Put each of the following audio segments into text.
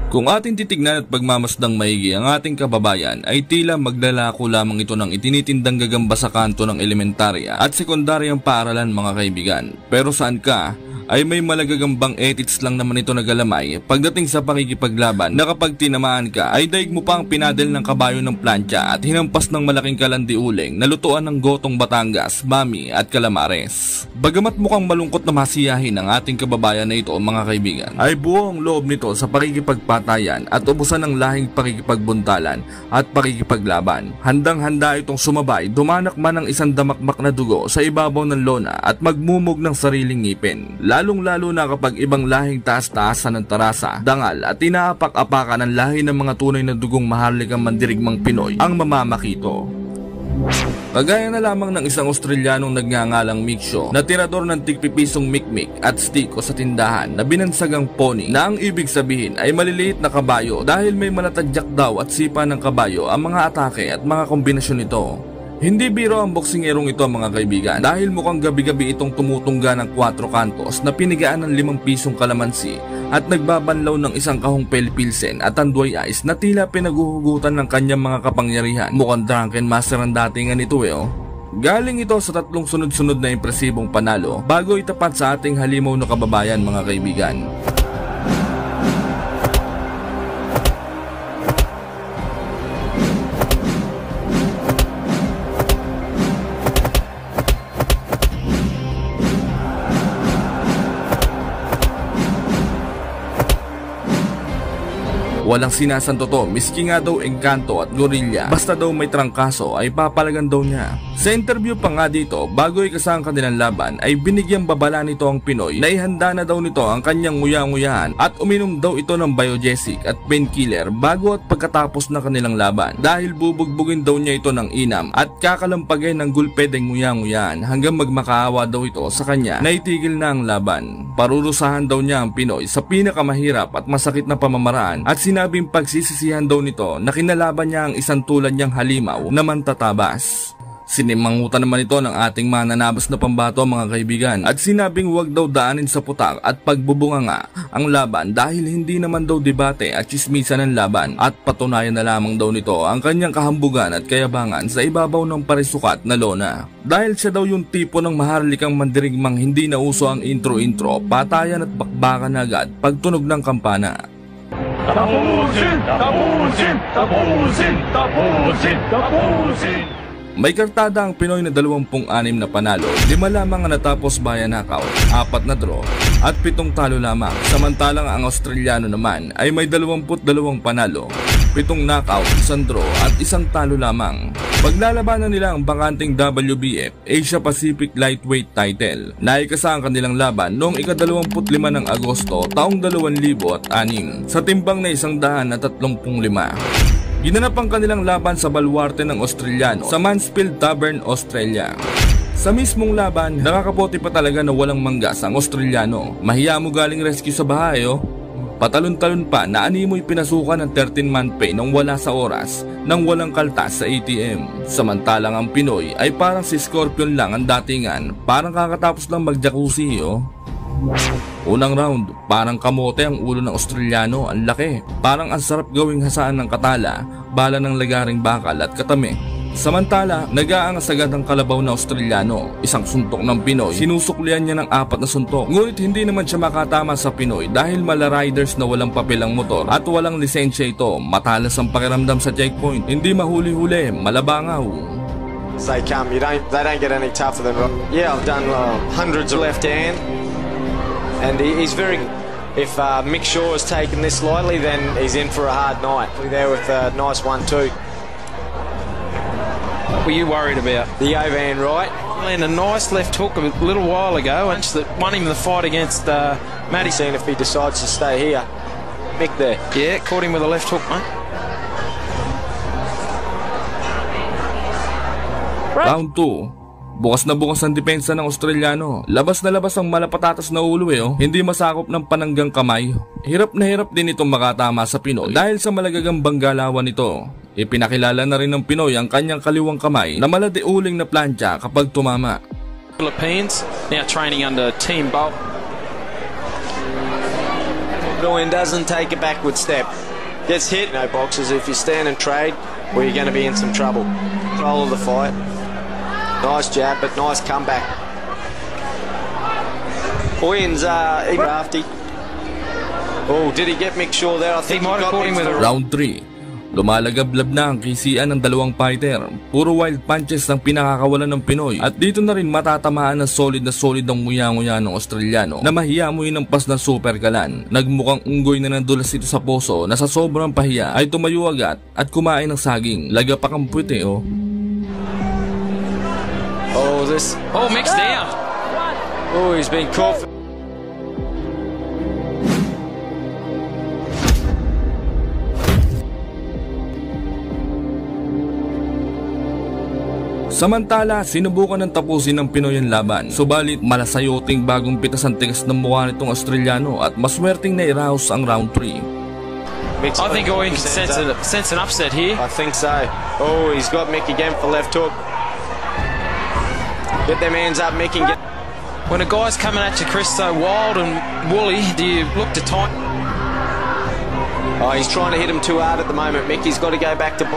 Kung ating titignan at pagmamasdang maigi ang ating kababayan ay tila maglalako lamang ito ng itinitindang gagamba sa kanto ng elementarya at sekundaryang paaralan mga kaibigan. Pero saan ka? Ay may malagagambang ethics lang naman ito nagalamay pagdating sa pakikipaglaban na kapag tinamaan ka ay daig mo pa ang pinadel ng kabayo ng plancha at hinampas ng malaking kalandi uling na lutuan ng gotong Batangas, Mami at Calamares. Bagamat mukhang malungkot na masiyahin ang ating kababayan na ito mga kaibigan, ay buo ang loob nito sa pakikipagpatayan at ubusan ng lahing pakikipagbuntalan at pakikipaglaban. Handang-handa itong sumabay, dumanak man ng isang damakmak na dugo sa ibabaw ng lona at magmumog ng sariling ngipin. Lalong-lalo na kapag ibang lahing taas-taasan ng tarasa, dangal at inaapak-apakan ng lahi ng mga tunay na dugong maharlikang mandirigmang Pinoy ang mamamakito. Kagaya na lamang ng isang Australianong nagngangalang Miksho na tirador ng tigpipisong mikmik at stiko sa tindahan na binansagang pony na ang ibig sabihin ay maliliit na kabayo dahil may malatadyak daw at sipa ng kabayo ang mga atake at mga kombinasyon nito. Hindi biro ang boksingerong ito mga kaibigan dahil mukhang gabi-gabi itong tumutungga ng 4 kantos na pinigaan ng 5 pisong kalamansi at nagbabanlaw ng isang kahong pelpilsen at tanduay ice na tila pinaguhugutan ng kanyang mga kapangyarihan. Mukhang drunken master ang datingan ito Galing ito sa 3 sunod-sunod na impresibong panalo bago itapat sa ating halimaw na kababayan mga kaibigan. Walang sinasanto to, miski nga daw engkanto at gorilla, basta daw may trangkaso ay papalagan daw niya. Sa interview pa nga dito, bago ikasa ang kanilang laban ay binigyang babala nito ang Pinoy na ihanda na daw nito ang kanyang nguya-nguyahan at uminom daw ito ng biogesic at painkiller bago at pagkatapos ng kanilang laban dahil bubugbugin daw niya ito ng inam at kakalampagin ng gulpedeng nguya-nguyahan hanggang magmakaawa daw ito sa kanya na itigil na ang laban. Parurusahan daw niya ang Pinoy sa pinakamahirap at masakit na pamamaraan at sinabing pagsisisihan daw nito na kinalaban niya ang isang tulad niyang halimaw na mantatabas. Sinimangutan naman ito ng ating mananabas na pambato mga kaibigan at sinabing huwag daw daanin sa putak at pagbubunga nga ang laban dahil hindi naman daw debate at chismisan ng laban at patunayan na lamang daw nito ang kanyang kahambugan at kayabangan sa ibabaw ng parisukat na lona. Dahil siya daw yung tipo ng maharlikang mandirigmang hindi na uso ang intro-intro, patayan at bakbakan agad pagtunog ng kampana. Tapusin! Tapusin! Tapusin! Tapusin! Tapusin! May kartada ang Pinoy na 26 na panalo, 5 lamang ang natapos via knockout, 4 na draw at 7 talo lamang. Samantalang ang Australiano naman ay may 22 panalo, 7 knockout, 1 draw at 1 talo lamang. Paglalabanan nila ang bakanting WBF Asia Pacific Lightweight title. Naikasa ang kanilang laban noong ika-25 ng Agosto taong 2006 sa timbang na 135. Ginanap ang kanilang laban sa baluarte ng Australiano sa Mansfield Tavern, Australia. Sa mismong laban, nakakapote pa talaga na walang manggas ang Australiano. Mahiya mo galing rescue sa bahay Patalon-talon pa na animoy pinasukan ng 13-man pay nang wala sa oras nang walang kaltas sa ATM. Samantalang ang Pinoy ay parang si Scorpion lang ang datingan, parang kakatapos lang mag-jacuzzi Unang round, parang kamote ang ulo ng Australiano, ang laki. Parang ang sarap gawing hasaan ng katala, bala ng lagaring bakal at katame. Samantala, nag-aangas agad ang kalabaw na Australiano. Isang suntok ng Pinoy, sinusuklian niya ng 4 na suntok. Ngunit hindi naman siya makatama sa Pinoy dahil mala riders na walang papelang motor at walang lisensya ito. Matalas ang pakiramdam sa checkpoint, hindi mahuli-huli, malabangaw. They don't get any tougher than yeah. I've done hundreds of left hand. And he's very... If Mick Shaw has taken this lightly, then he's in for a hard night. We're there with a nice 1-2. What were you worried about? The overhand right. And a nice left hook a little while ago, and that won him the fight against Matty. Seeing if he decides to stay here. Mick there. Yeah, caught him with a left hook, mate. Round 2. Bukas na bukas ang depensa ng Australiano. Labas na labas ang malapatatas na ulo Hindi masakop ng pananggang kamay. Hirap na hirap din itong makatama sa Pinoy dahil sa malagagambang galawan nito. Ipinakilala na rin ng Pinoy ang kanyang kaliwang kamay na maladiuling na plancha kapag tumama. Philippines now training under Team Bolt. Doyen doesn't take a backward step. Gets hit, no boxes. If you stand and trade, well, you're going to be in some trouble. Control of the fight. Nice jab, but nice comeback. Doyen's crafty. Oh, did he get Mick Shaw there? I think he might have caught him with a Round 3. Lumalagablab na ang kisian ng dalawang fighter. Puro wild punches ang pinakakawalan ng Pinoy. At dito na rin matatamaan ng solid ang nguya-nguya ng Australiano na mahiyamoy ng pas na super kalan. Nagmukhang unggoy na nandulas ito sa poso na sa sobrang pahiya ay tumayo agad at kumain ng saging. Lagapak ang puwete oh. Oh, Mick's down. Oh, he's been caught. Samantala, sinubukan ng tapusin ng Pinoy ang laban. Subalit, malasayoting bagong pitas ang tigas ng mukha nitong Australiano at maswerteng nairaos ang round 3. I think Owen can sense an upset here. I think so. Oh, he's got Mick again for left hook. Get them hands up, Mick, and get... When a guy's coming at you, Chris, so wild and woolly, do you look to tight? Oh, he's trying to hit him too hard at the moment, Mick. He's got to go back to...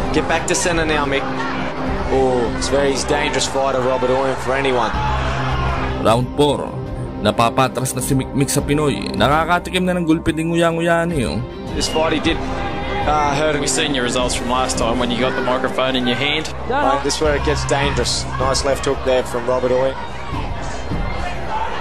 Get back to centre now, Mick. Oh, he's dangerous fighter, Robert Owen, for anyone. Round 4. Napapatras na si Mick sa Pinoy. Nakakatikim na ng gulpit ng nguya-nguya niyo. This fight he did hurt him. We've seen your results from last time when you got the microphone in your hand. This is where it gets dangerous. Nice left hook there from Robert Owen.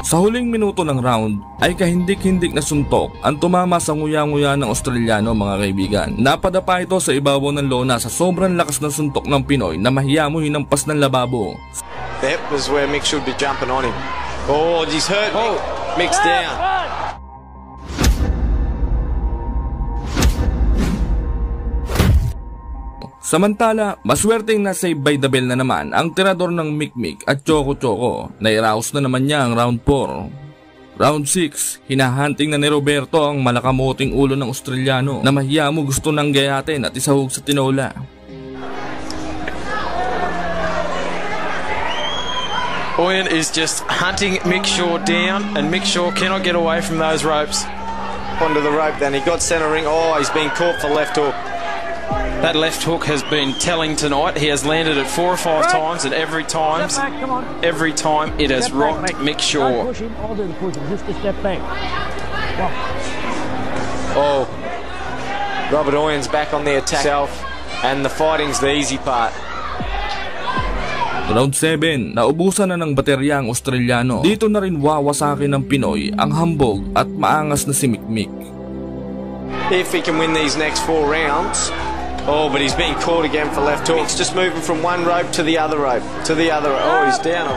Sa huling minuto ng round ay kahindik-hindik na suntok ang tumama sa nguya-nguya ng Australiano mga kaibigan. Napadapa ito sa ibabaw ng lona sa sobrang lakas ng suntok ng Pinoy na mahiyamoy ng pas ng lababo. That was where Mick should be jumping on him. Oh, he's hurt. Oh, Mick's down. Samantala, maswerteng na save by the bell na naman ang tirador ng Mick at Choco. Nairaos na naman niya ang round 4. Round 6, hinahunting na ni Roberto ang malakamoting ulo ng Australiano na mahiyamo gusto nang gayatin at isahog sa tinola. Owen is just hunting Mick Shaw down and Mick Shaw cannot get away from those ropes. Onto the rope then, he got centering. Oh, he's been caught for left hook. That left hook has been telling tonight. He has landed it 4 or 5 times, and every time it has rocked Mick Shaw. Oh, Robert Owen's back on the attack himself, and the fighting's the easy part. Round 7, naubusan na ng baterya ang Australiano. Dito na rin wawasakin ng Pinoy ang hambog at maangas na si Mick. If he can win these next 4 rounds. Oh, but he's being caught again for left hook. He's just moving from one rope to the other rope. Oh, he's down.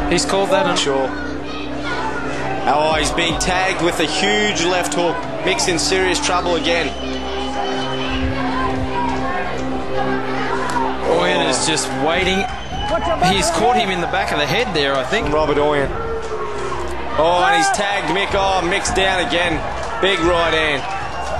He's called that, I'm sure. Oh, he's being tagged with a huge left hook. Mick's in serious trouble again. Owen is just waiting. He's caught him in the back of the head there, I think. Robert Owen. Oh, and he's tagged Mick. Oh, Mick's down again. Big right hand.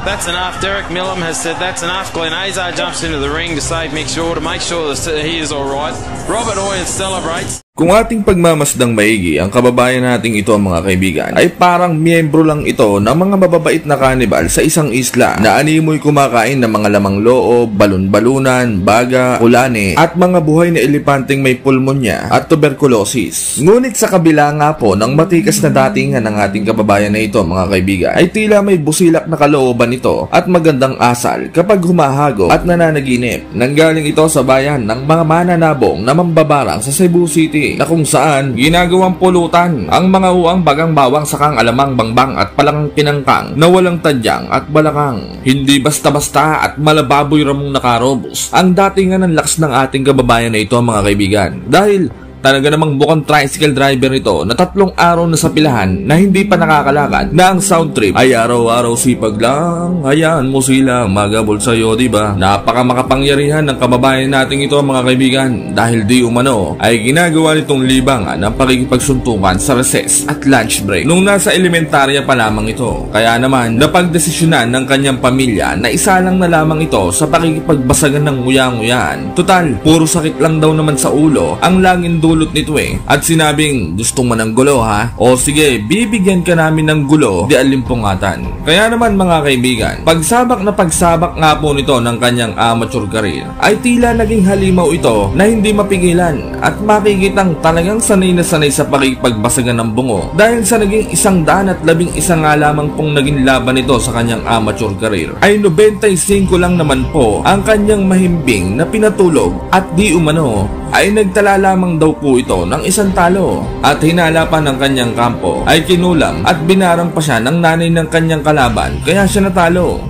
That's enough. Derek Millam has said that's enough. Glenn Azar jumps into the ring to save Mick Shaw, to make sure that he is all right. Robert Owen celebrates. Kung ating pagmamasdang maigi ang kababayan nating ito mga kaibigan, ay parang miyembro lang ito ng mga mababait na kanibal sa isang isla na animoy kumakain ng mga lamang loob, balon-balunan, baga, kulane at mga buhay na elepanteng may pulmonya at tuberculosis. Ngunit sa kabila nga po ng matikas na datingan ng ating kababayan na ito mga kaibigan, ay tila may busilak na kalooban ito at magandang asal kapag humahago at nananaginip. Nanggaling ito sa bayan ng mga mananabong na mambabarang sa Cebu City, na kung saan ginagawang pulutan ang mga uang bagang bawang sakang alamang bangbang at palang pinangkang na walang tadyang at balakang. Hindi basta-basta at malababoy ramong nakarobos ang datingan ng lakas ng ating kababayan na ito mga kaibigan, dahil Talaga namang mukhang tricycle driver ito na 3 araw na sa pilahan na hindi pa nakakalakad na ang sound trip ay araw-araw sipag lang. Hayaan mo sila magabol sa'yo, diba? Napaka makapangyarihan ng kababayan nating ito mga kaibigan dahil di umano ay ginagawa nitong libangan ng pakikipagsuntukan sa recess at lunch break nung nasa elementarya pa lamang ito. Kaya naman napagdesisyonan ng kanyang pamilya na isa lang na lamang ito sa pakikipagbasagan ng nguya-nguyaan. Total, puro sakit lang daw naman sa ulo ang laging dulot nito at sinabing gusto mo ng gulo ha? O sige, bibigyan ka namin ng gulo di alimpungatan. Kaya naman mga kaibigan, pagsabak nga po nito ng kanyang amateur career ay tila naging halimaw ito na hindi mapigilan at makikitang talagang sanay na sanay sa pakikipagbasagan ng bungo dahil sa naging 111 nga lamang pong naging laban nito sa kanyang amateur career ay 95 lang naman po ang kanyang mahimbing na pinatulog at di umano ay nagtala lamang daw po ito ng isang talo at hinala pa ng kanyang kampo ay kinulam at binarang pa siya ng nanay ng kanyang kalaban kaya siya natalo.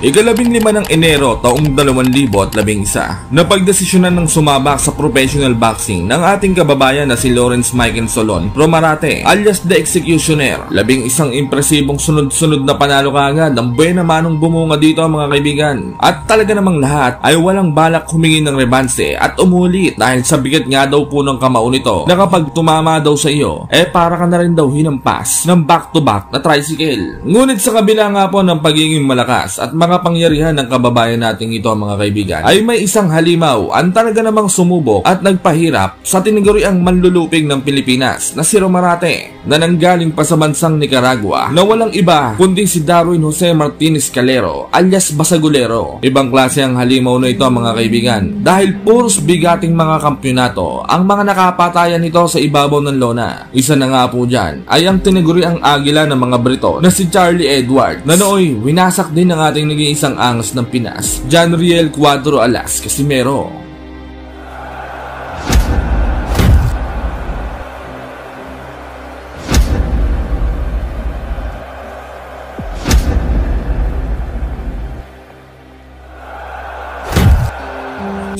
Ika-15 ng Enero taong 2011 napagdesisyonan ng sumabak sa professional boxing ng ating kababayan na si Lawrence Michael Solon Romarate alias The Executioner. 11 impresibong sunod-sunod na panalo kaagad ang buena manong bumunga dito mga kaibigan at talaga namang lahat ay walang balak humingi ng rebanse at umulit dahil sa bigat nga daw po ng kamao nito na kapag tumama daw sa iyo para ka na rin daw hinampas ng back-to-back na tricycle. Ngunit sa kabila nga po ng pagiging malakas at mga pangyarihan ng kababayan nating ito mga kaibigan ay may isang halimaw ang talaga namang sumubok at nagpahirap sa tinaguriang manlulupig ng Pilipinas na si Romarate na nanggaling pa sa bansang Nicaragua na walang iba kundi si Darwin Jose Martinez Calero alias Basagulero. Ibang klase ang halimaw na ito mga kaibigan dahil puros bigating mga kampyonato ang mga nakapatayan nito sa ibabaw ng lona. Isa na nga po dyan ay ang tinaguriang agila ng mga Brito na si Charlie Edward na nooy winasak din ng ating isang angas ng Pinas, John Riel Cuadro Alas Casimero.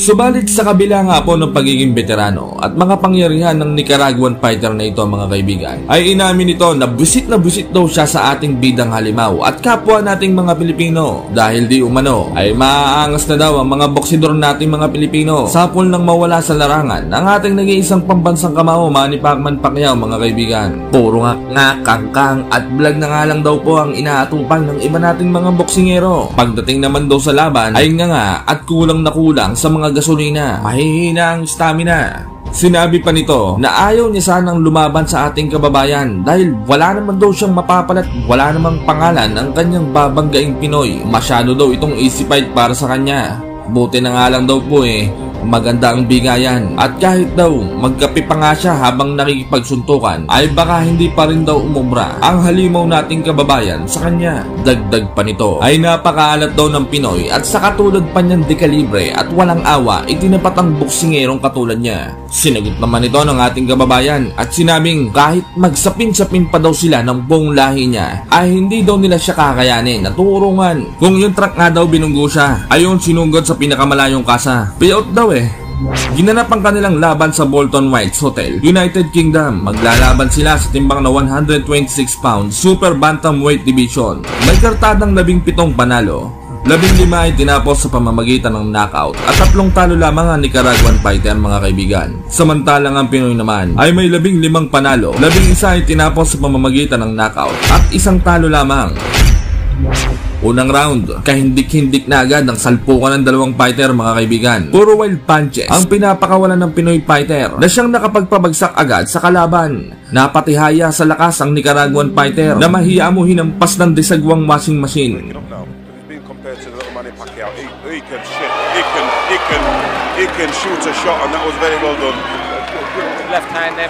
Subalit sa kabila nga po ng pagiging veterano at mga pangyarihan ng Nicaraguan fighter na ito mga kaibigan, ay inamin nito na busit daw siya sa ating bidang halimaw at kapwa nating mga Pilipino dahil di umano ay maaangas na daw ang mga boksidor nating mga Pilipino sapol nang mawala sa larangan ng ating nag-iisang pambansang kamao Manny Pacman Pacquiao mga kaibigan. Puro nga kangkang at vlog na nga lang daw po ang inaatupang ng iba nating mga boksingero. Pagdating naman daw sa laban ay nga at kulang na kulang sa mga gasolina, mahihina ang stamina. Sinabi pa nito na ayaw niya sanang lumaban sa ating kababayan dahil wala naman daw siyang mapapalat, wala namang pangalan ang kanyang babanggaing Pinoy. Masyado daw itong easy fight para sa kanya. Buti na nga lang daw po maganda ang bigayan at kahit daw magkape pa nga siya habang nakikipagsuntukan ay baka hindi pa rin daw umubra ang halimaw nating kababayan sa kanya. Dagdag pa nito ay napakaalat daw ng Pinoy at sa katulad pa niyang dekalibre at walang awa itinapat ang boksingerong katulad niya. Sinagot naman ito ng ating kababayan at sinabing kahit magsapin-sapin pa daw sila ng buong lahi niya ay hindi daw nila siya kakayanin at tuurungan. Kung yung truck nga daw binunggo siya ayun sinugod sa pinakamalayong kasa. Payout daw Ginanap ang kanilang laban sa Bolton Whites Hotel, United Kingdom. Maglalaban sila sa timbang na 126 pounds Super Bantamweight Division. May kartadang 17 panalo, 15 ay tinapos sa pamamagitan ng knockout at 3 talo lamang ang Nicaraguan fighter mga kaibigan. Samantalang ang Pinoy naman ay may 15 panalo, 11 ay tinapos sa pamamagitan ng knockout at 1 talo lamang. Unang round, kahindik-hindik na agad ang salpukan ng dalawang fighter mga kaibigan. Puro wild punches ang pinapakawalan ng Pinoy fighter na siyang nakapagpabagsak agad sa kalaban. Napatihaya sa lakas ang Nicaraguan fighter na mahiya mo hinampas ng disagwang washing machine. He can shoot a shot and that was very well done.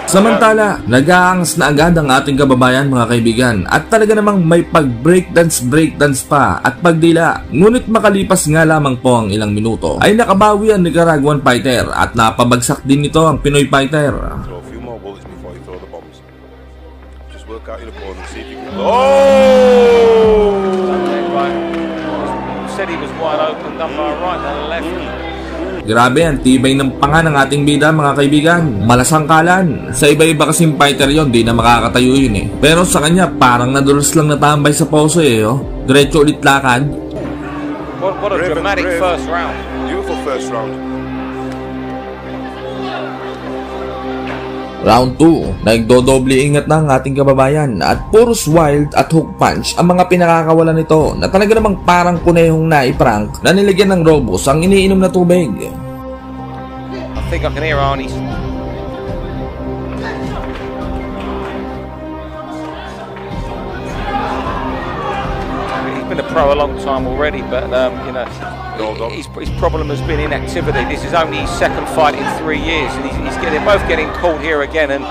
Samantala, nag-aangas na agad ang ating kababayan mga kaibigan at talaga namang may pag-breakdance pa at pagdila. Ngunit makalipas nga lamang po ang ilang minuto ay nakabawi ang Nicaraguan fighter at napabagsak din nito ang Pinoy fighter. Grabe, ang tibay ng panga ng ating bida mga kaibigan. Malasangkalan. Sa iba-iba kasing fighter yon, di na makakatayo yun eh. Pero sa kanya, parang nadulas lang natambay sa poso eh. Oh. Diretso ulit lakad. What a dramatic first round. Beautiful first round. Round 2, nagdodoble ingat ng ating kababayan at puros wild at hook punch ang mga pinakakawalan nito na talaga namang parang kunehong naiprank na nilagyan ng robos ang iniinom na tubig. I think I can hear Arnie. He's been a pro a long time already, but you know, his problem has been inactivity. This is only his second fight in 3 years, and they're both getting caught here again. And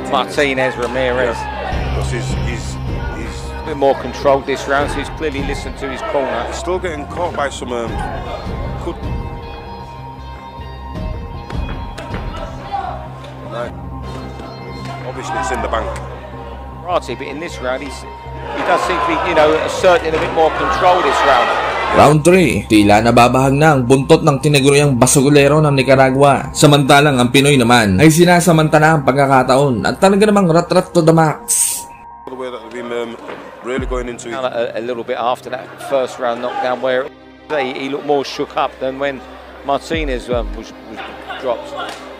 Martinez Ramirez, He's a bit more controlled this round, so he's clearly listened to his corner. still getting caught by some good. Right. Obviously, it's in the bank. But in this round, he does seem to be, you know, asserting a bit more control this round. Round 3, tila nababahag na ang buntot ng tinaguriang basugulero ng Nicaragua. Samantalang ang Pinoy naman ay sinasamantala ang pagkakataon at talaga namang rat-rat to the max. The way that they've been really going into it. A little bit after that first round knockdown, where he looked more shook up than when Martinez was dropped.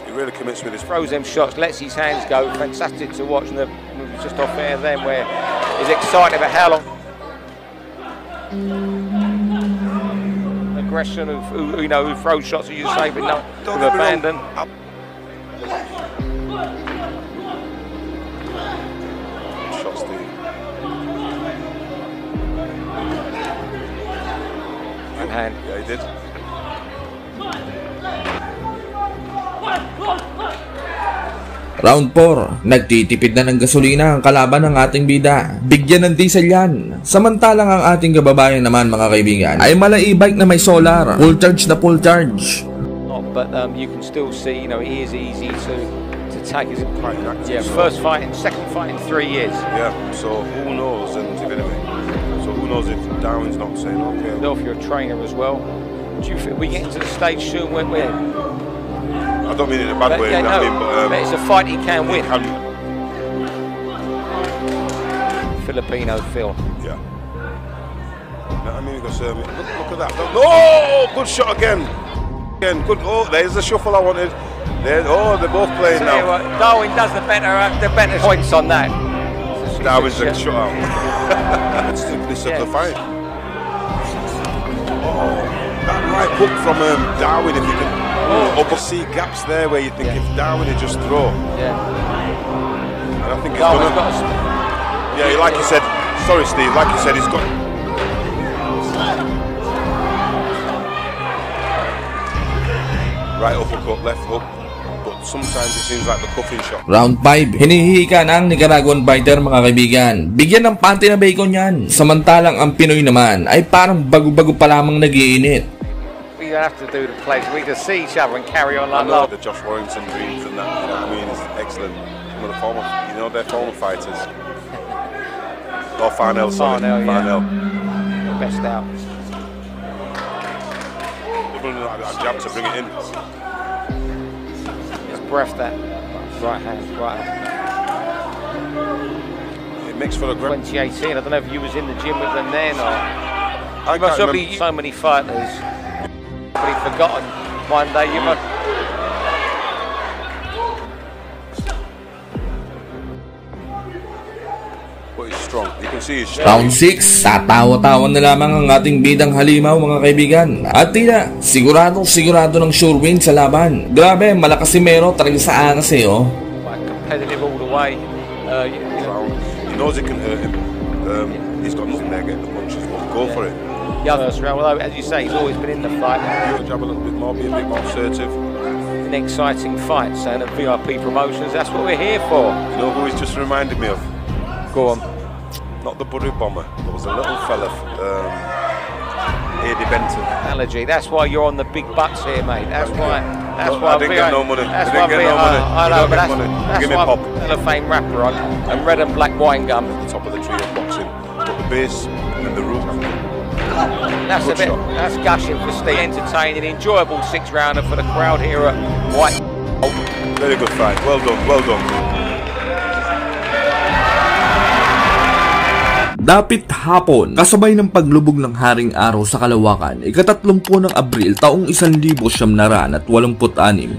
He really commits with his Throws them shots, lets his hands go. Fantastic to watch. And it was just off air then, where he's excited about how long. Aggression of who throws shots, as you say, but no, with abandon. shots. Good hand. Yeah, he did. Round 4, nagtitipid na ng gasolina ang kalaban ng ating bida. Bigyan ng diesel yan. Samantalang ang ating kababayan naman mga kaibigan ay mala e-bike na may solar. Full charge na full charge. But you can still see, you know, he is easy to take. His Quite inactive. yeah, first fight and second fight in 3 years. Yeah. So who knows? And so who knows if Darwin's not saying okay? I know if you're a trainer as well. Do you think we get into the stage soon when we're? I don't mean it in a bad way. Yeah, I no, mean, but it's a fight he can win. can, Filipino Phil. yeah. No, I mean, because look at that. No, good shot again. Again, good. Oh, there's the shuffle I wanted. There. Oh, they're both playing Tell you now. what, Darwin does the better points on that. Darwin's a shut out. This is the fight. Oh, that right hook from Darwin. If you can, see gaps there where you think if Darwin had just throw. Yeah. And I think he's Darwin's gonna. got a Yeah, like you said. Sorry, Steve. Like you said, he's got. Right uppercut, left hook. But sometimes it seems like the cuffing shot. Round 5, hinihika na ang Nicaraguan fighter mga kaibigan. Bigyan ng panty na bacon yan. Samantalang ang Pinoy naman ay parang bago-bago pa lamang nag-iinit. We don't have to do the plays. We just see each other and carry on like I know that. the Josh Warrington dreams and that, you know what I mean, is excellent. Some of the former, they're former fighters. Or Farnell, sorry. Farnell, yeah. Farnell. Best out. That jab to bring it in. Just breath that right hand, right hand. It makes for a great. 2018. I don't know if you was in the gym with them then or. I Must can't be remember. so many fighters. Probably forgotten one day. You must. But he's strong. You can see he's strong. Round 6, tatawa-tawa na lamang ang ating bidang halimaw mga kaibigan. At tila, sigurado ng sure win sa laban. Grabe, malakas si Mero talaga sa angas eh oh. Quite competitive all the way. He knows it can hurt him. He's got nothing there getting the punches, but go for it. Yeah, first round. Although, as you say, he's always been in the fight. You jab a little bit more, be a bit more assertive. An exciting fight. So, at VIP Promotions, that's what we're here for. You know who he's just reminded me of? Go on. Not the Bury Bomber. There was a little fella, Eddie Benton. Allergy. That's why you're on the big bucks here, mate. That's why. That's No, why I didn't get no money. That's I why didn't get no money. I You know, don't but get that's, money. that's Give me why pop. Hall of Fame rapper on and red and black wine gum. Top of the tree of boxing. But the base and the root. That's gushing for Steve. Entertaining, enjoyable 6-rounder for the crowd here at White. Very good fight. Well done, well done. Dapit hapon, kasabay ng paglubog ng Haring Araw sa Kalawakan, ika-30 ng Abril taong 1986,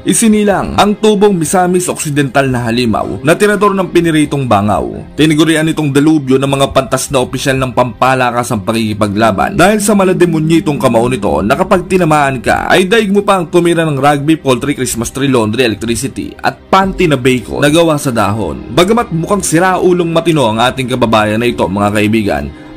isinilang ang tubong Misamis Occidental na halimaw na tirador ng piniritong Bangaw. Tinigurian itong delubyo ng mga pantas na opisyal ng pampalakas ang pakikipaglaban dahil sa malademunyitong kamao nito na kapag tinamaan ka ay daig mo pa ang tumira ng rugby, poultry, Christmas tree, laundry, electricity at panty na bacon na gawa sa dahon. Bagamat mukhang siraulong matino ang ating kababayan na ito, mga kaibigan,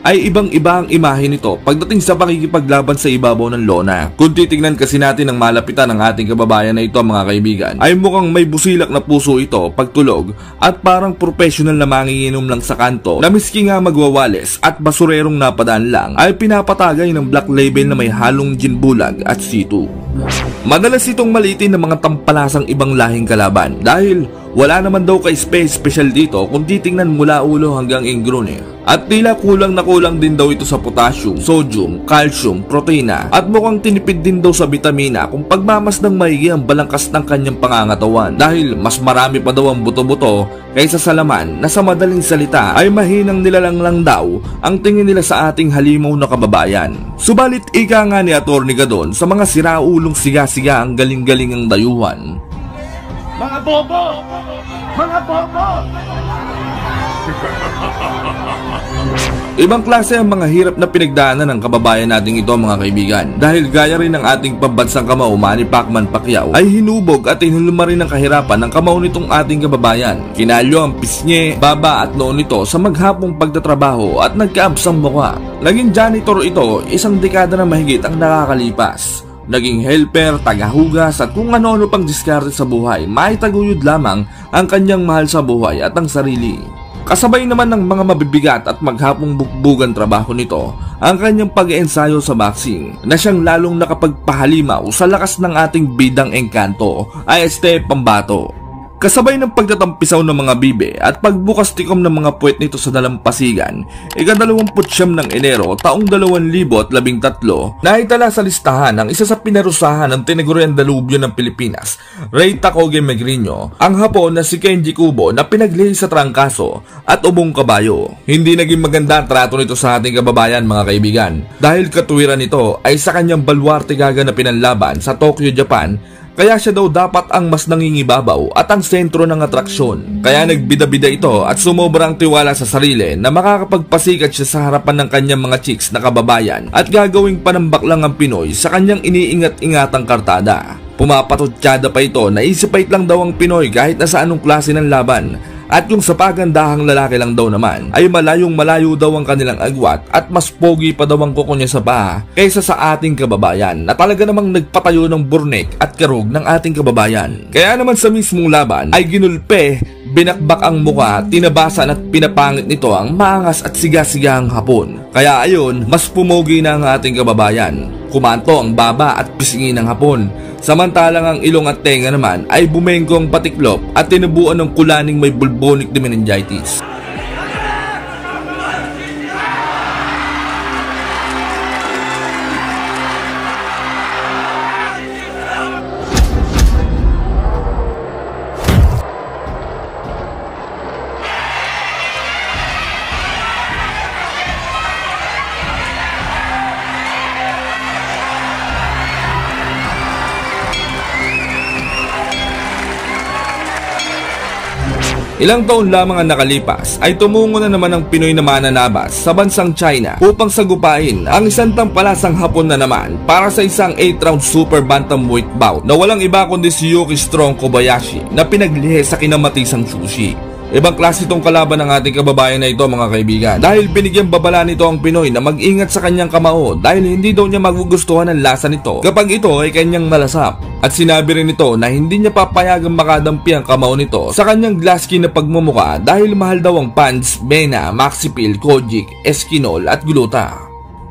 ay ibang-iba ang imahe nito pagdating sa pakikipaglaban sa ibabaw ng lona. Kung titignan kasi natin ang malapitan ng ating kababayan na ito, mga kaibigan, ay mukhang may busilak na puso ito pagtulog at parang professional na manginginom lang sa kanto na miski nga magwawales at basurerong napadaan lang ay pinapatagay ng black label na may halong gin bulag at situ. Madalas itong maliitin ng mga tampalasang ibang lahing kalaban dahil wala naman daw ka-special dito kung titingnan mula ulo hanggang ingrone. At tila kulang na kulang din daw ito sa potassium, sodium, calcium, proteina at mukhang tinipid din daw sa vitamina kung pagmamasdang maigi ang balangkas ng kanyang pangangatawan dahil mas marami pa daw ang buto-buto kaysa sa laman na sa madaling salita ay mahinang nilalang lang daw ang tingin nila sa ating halimaw na kababayan. Subalit ika nga ni Atty. Gadon sa mga siraulong siga-siga ang galing-galing ang dayuhan. Mga bobo! Mga bobo! Ibang klase ang mga hirap na pinagdaanan ng kababayan nating ito, mga kaibigan. Dahil gaya rin ng ating pambansang kamao, Manny Pacman Pacquiao, ay hinubog at hinulma rin ng kahirapan ng kamao nitong ating kababayan. Kinalyo ang pisnye, baba at noon nito sa maghapong pagtatrabaho at nagkaabsang mukha. Naging janitor ito, isang dekada na mahigit ang nakakalipas. Naging helper, tagahugas at kung ano-ano pang diskarte sa buhay, maitaguyod lamang ang kanyang mahal sa buhay at ang sarili. Kasabay naman ng mga mabibigat at maghapong bukbugan trabaho nito ang kanyang pag-eensayo sa boxing na siyang lalong nakapagpahalimaw sa lakas ng ating bidang engkanto ay Este Pambato. Kasabay ng pagtatampisaw ng mga bibe at pagbukas tikom ng mga puwet nito sa dalampasigan, ika-29 ng Enero taong 2013 na itala sa listahan ng isa sa pinarusahan ng tinaguriang dalubyo ng Pilipinas, Rey Takoge Megrino, ang Hapon na si Kenji Kubo na pinaglihi sa trangkaso at ubong kabayo. Hindi naging maganda ang trato nito sa ating kababayan, mga kaibigan, dahil katuwiran nito ay sa kanyang baluarte gaga na pinanlaban sa Tokyo, Japan. Kaya siya daw dapat ang mas nangingibabaw at ang sentro ng atraksyon. Kaya nagbida-bida ito at sumobrang tiwala sa sarili na makakapagpasikat siya sa harapan ng kanyang mga chicks na kababayan at gagawing panambak lang ang Pinoy sa kanyang iniingat-ingatang kartada. Pumapatutyada pa ito na isipait lang daw ang Pinoy kahit na sa anong klase ng laban. At yung sa pagandahang lalaki lang daw naman ay malayong malayo daw ang kanilang agwat at mas pogi pa daw ang kuko niya sa paa kaysa sa ating kababayan na talaga namang nagpatayo ng burnek at karug ng ating kababayan. Kaya naman sa mismong laban ay ginulpe, binakbak ang mukha, tinabasan at pinapangit nito ang maangas at siga-sigahang Hapon. Kaya ayon, mas pumogi na ang ating kababayan. Kumanto ang baba at pisingin ng Hapon. Samantalang ang ilong at tenga naman ay bumenggong patiklop at tinubuan ng kulaning may bulbonic meningitis. Ilang taon lamang ang nakalipas ay tumungo na naman ang Pinoy na mananabas sa bansang China upang sagupain ang isang tampalasang Hapon na naman para sa isang 8-round super bantamweight bout na walang iba kundi si Yuki Strong Kobayashi na pinaglihe sa kinamatisang sushi. Ibang klase itong kalaban ng ating kababayan na ito, mga kaibigan, dahil binigyan babala nito ang Pinoy na mag-ingat sa kanyang kamao dahil hindi daw niya magugustuhan ang lasa nito kapag ito ay kanyang malasap. At sinabi rin nito na hindi niya papayagang makadampi ang kamao nito sa kanyang glassky na pagmumuka dahil mahal daw ang Pans, Bena, Maxipil, Kojic, Eskinol at Gluta.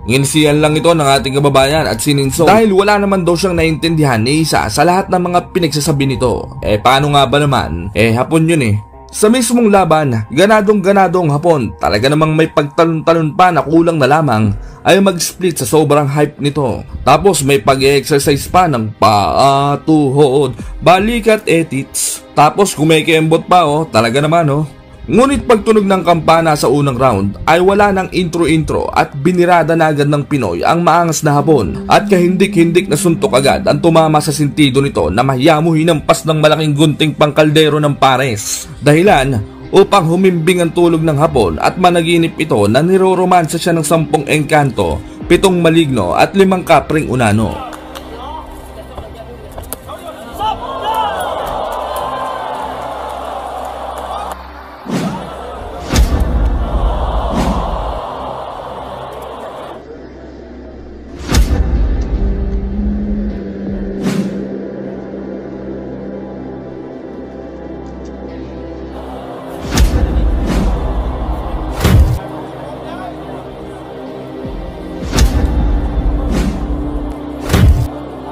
Nginisiyan lang ito ng ating kababayan at sininso dahil wala naman daw siyang naintindihan ni isa sa lahat ng mga pinagsasabi nito. Paano nga ba naman? Hapon yun eh. Sa mismong laban, ganadong-ganado ang Hapon, talaga namang may pagtalon-talon pa na kulang na lamang ay mag-split sa sobrang hype nito. Tapos may pag-exercise pa ng paa, tuhod, balikat, etits. Tapos kumikembot pa talaga naman Ngunit pagtunog ng kampana sa unang round ay wala ng intro at binirada na agad ng Pinoy ang maangas na Hapon at kahindik-hindik na suntok agad ang tumama sa sentido nito na mahiyamo hinampas ng malaking gunting pangkaldero ng pares. Dahilan upang humimbing ang tulog ng Hapon at managinip ito na niroromansa siya ng 10 engkanto, 7 maligno at 5 kapring unano.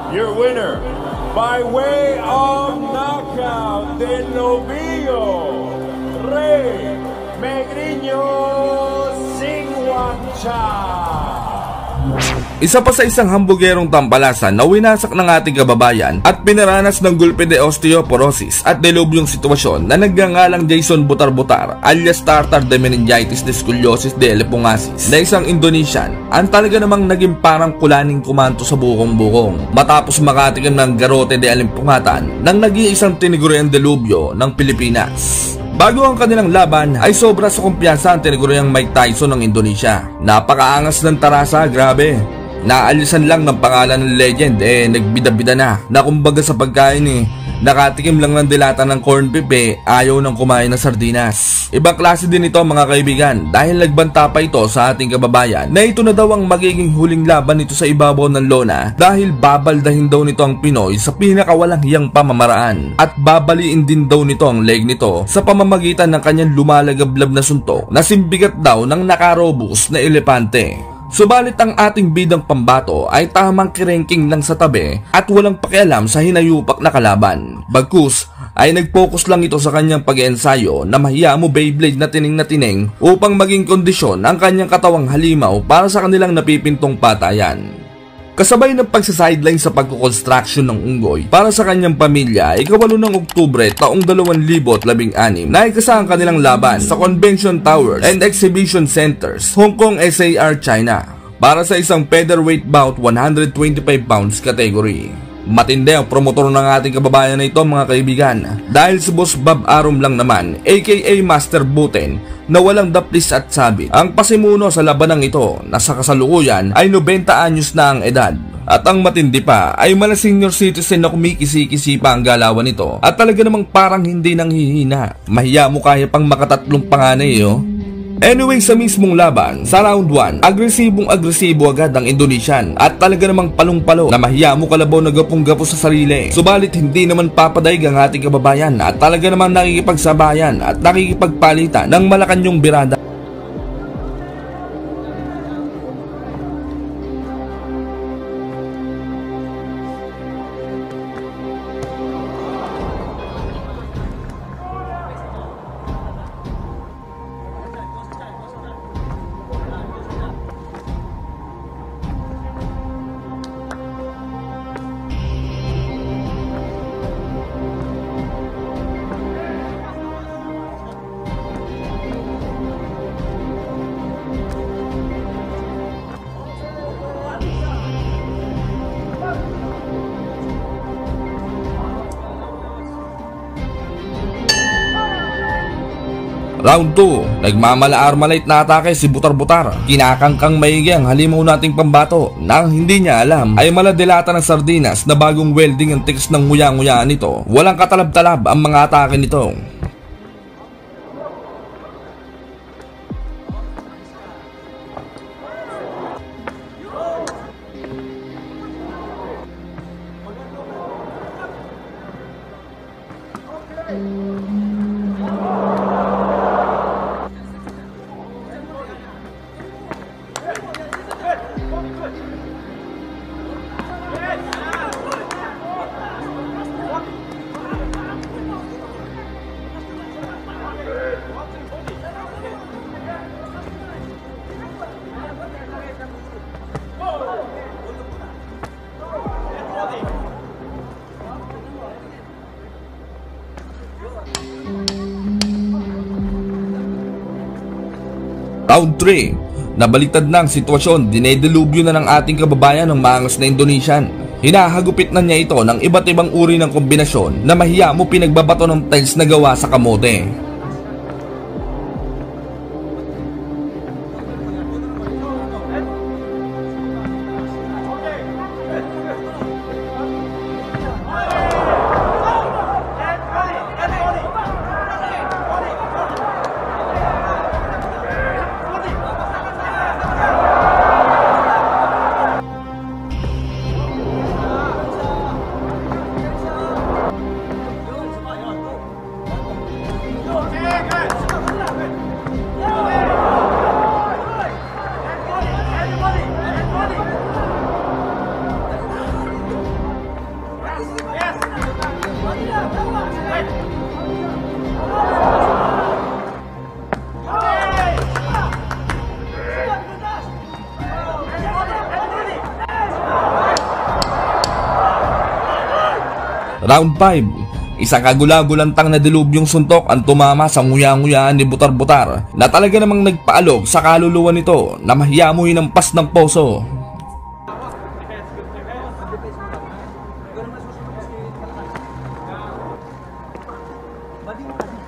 Your winner, by way of knockout, de Novillo, Rey Megriño Singwacha. Isa pa sa isang hambugerong tampalasan na winasak ng ating kababayan at pinaranas ng gulpe de osteoporosis at delubyong sitwasyon na nagngangalang Jason Butar-Butar alias Tartar de Meningitis de Scoliosis de Lepongasis na isang Indonesian ang talaga namang naging parang kulaning kumanto sa bukong-bukong matapos makatikim ng garote de alimpungatan ng nag-iisang tiniguriang delubyo ng Pilipinas. Bago ang kanilang laban ay sobra sa kumpiyansa ang tiniguriang Mike Tyson ng Indonesia. Napakaangas ng tarasa, grabe. Naalisan lang ng pangalan ng legend nagbida-bida na kumbaga sa pagkain nakatikim lang ng dilata ng corn beef ayaw ng kumain ng sardinas. Ibang klase din ito mga kaibigan dahil nagbanta pa ito sa ating kababayan na ito na daw ang magiging huling laban nito sa ibabaw ng lona dahil babaldahin daw nito ang Pinoy sa pinakawalang hiyang pamamaraan at babaliin din daw nito ang leg nito sa pamamagitan ng kanyang lumalagablab na suntok na simbigat daw ng nakarobus na elepante. Subalit ang ating bidang pambato ay tamang kirengking lang sa tabi at walang pakialam sa hinayupak na kalaban. Bagkus ay nag-focus lang ito sa kanyang pag-iensayo na mahiyamo Beyblade na tining upang maging kondisyon ang kanyang katawang halimaw para sa kanilang napipintong patayan. Kasabay ng pagsa-sideline sa pagkukonstruction ng unggoy para sa kanyang pamilya, ika-8 ng Oktubre taong 2016 na ikasa ang kanilang laban sa Convention Towers and Exhibition Centers, Hong Kong, SAR, China para sa isang featherweight bout 125 pounds category. Matindi ang promotor ng ating kababayan na ito mga kaibigan dahil si Boss Bob Arum lang naman aka Master Buten na walang daplis at sabit ang pasimuno sa labanang ito na sa kasalukuyan ay 90 anyos na ang edad. At ang matindi pa ay mala senior citizen na kumikisi-kisi pa ang galawan nito at talaga namang parang hindi nang hihina. Mahiya mo kaya pang makatatlong panganay Anyway, sa mismong laban, sa round 1, agresibo agad ang Indonesian at talaga namang palong-palo na mahiyamo kalabaw na gapong-gapo sa sarili. Subalit hindi naman papadaig ang ating kababayan at talaga namang nakikipagsabayan at nakikipagpalitan ng Malacanyong birada. Round 2, nagmamala-armalite na atake si Butar-Butar. Kinakangkang maigi ang halimaw nating pambato na hindi niya alam ay maladelata ng sardinas na bagong welding ang tiks ng nguya-nguyaan nito. Walang katalab-talab ang mga atake nito. Round 3. Nabaliktad na ang sitwasyon, dinedelubyo na ng ating kababayan ng maangas na Indonesian. Hinahagupit na niya ito ng iba't ibang uri ng kombinasyon na mahiya mo pinagbabato ng tiles na gawa sa kamote. Round 5. Isang kagulagulantang na dilubyong suntok ang tumama sa nguya-nguyaan ni Butar-Butar na talaga namang nagpaalog sa kaluluwa nito na mahiya mo hinampas ng poso. Bading